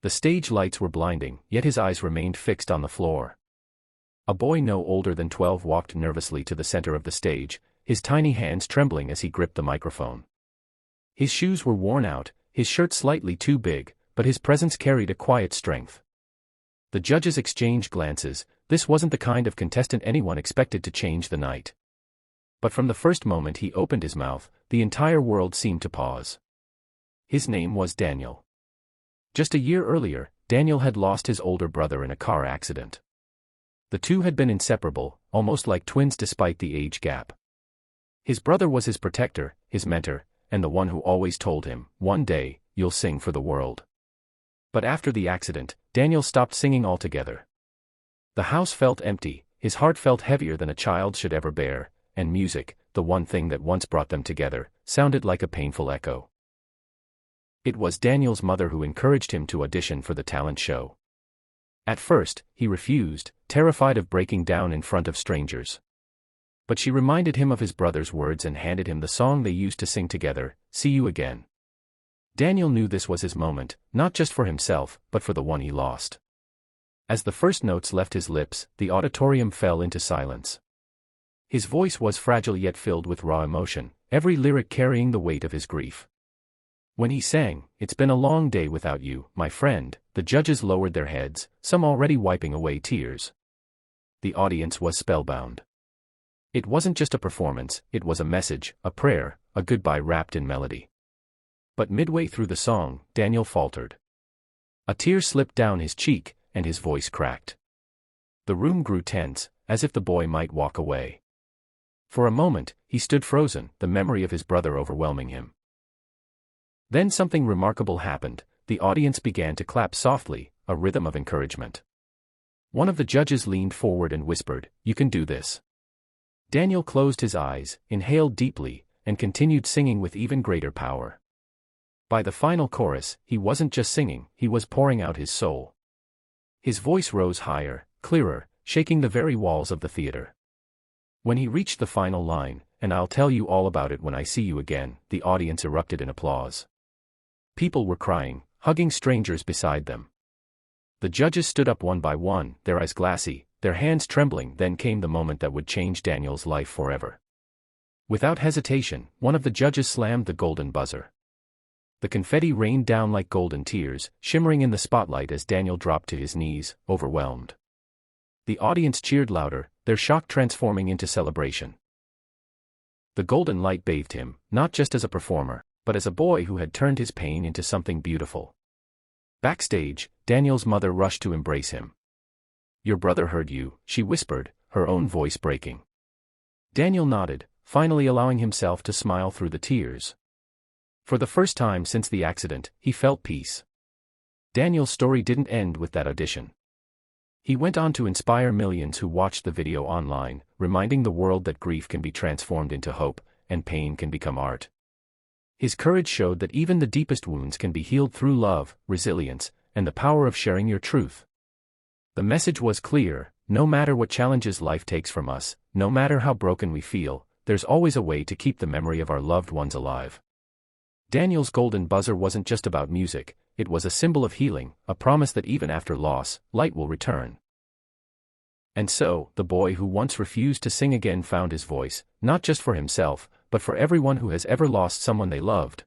The stage lights were blinding, yet his eyes remained fixed on the floor. A boy no older than 12 walked nervously to the center of the stage, his tiny hands trembling as he gripped the microphone. His shoes were worn out, his shirt slightly too big, but his presence carried a quiet strength. The judges exchanged glances. This wasn't the kind of contestant anyone expected to change the night. But from the first moment he opened his mouth, the entire world seemed to pause. His name was Daniel. Just a year earlier, Daniel had lost his older brother in a car accident. The two had been inseparable, almost like twins despite the age gap. His brother was his protector, his mentor, and the one who always told him, "One day, you'll sing for the world." But after the accident, Daniel stopped singing altogether. The house felt empty, his heart felt heavier than a child should ever bear, and music, the one thing that once brought them together, sounded like a painful echo. It was Daniel's mother who encouraged him to audition for the talent show. At first, he refused, terrified of breaking down in front of strangers. But she reminded him of his brother's words and handed him the song they used to sing together, "See You Again." Daniel knew this was his moment, not just for himself, but for the one he lost. As the first notes left his lips, the auditorium fell into silence. His voice was fragile yet filled with raw emotion, every lyric carrying the weight of his grief. When he sang, "It's been a long day without you, my friend," the judges lowered their heads, some already wiping away tears. The audience was spellbound. It wasn't just a performance, it was a message, a prayer, a goodbye wrapped in melody. But midway through the song, Daniel faltered. A tear slipped down his cheek, and his voice cracked. The room grew tense, as if the boy might walk away. For a moment, he stood frozen, the memory of his brother overwhelming him. Then something remarkable happened. The audience began to clap softly, a rhythm of encouragement. One of the judges leaned forward and whispered, "You can do this." Daniel closed his eyes, inhaled deeply, and continued singing with even greater power. By the final chorus, he wasn't just singing, he was pouring out his soul. His voice rose higher, clearer, shaking the very walls of the theater. When he reached the final line, "And I'll tell you all about it when I see you again," the audience erupted in applause. People were crying, hugging strangers beside them. The judges stood up one by one, their eyes glassy, their hands trembling. Then came the moment that would change Daniel's life forever. Without hesitation, one of the judges slammed the golden buzzer. The confetti rained down like golden tears, shimmering in the spotlight as Daniel dropped to his knees, overwhelmed. The audience cheered louder, their shock transforming into celebration. The golden light bathed him, not just as a performer, but as a boy who had turned his pain into something beautiful. Backstage, Daniel's mother rushed to embrace him. "Your brother heard you," she whispered, her own voice breaking. Daniel nodded, finally allowing himself to smile through the tears. For the first time since the accident, he felt peace. Daniel's story didn't end with that audition. He went on to inspire millions who watched the video online, reminding the world that grief can be transformed into hope, and pain can become art. His courage showed that even the deepest wounds can be healed through love, resilience, and the power of sharing your truth. The message was clear: no matter what challenges life takes from us, no matter how broken we feel, there's always a way to keep the memory of our loved ones alive. Daniel's golden buzzer wasn't just about music, it was a symbol of healing, a promise that even after loss, light will return. And so, the boy who once refused to sing again found his voice, not just for himself, but for everyone who has ever lost someone they loved.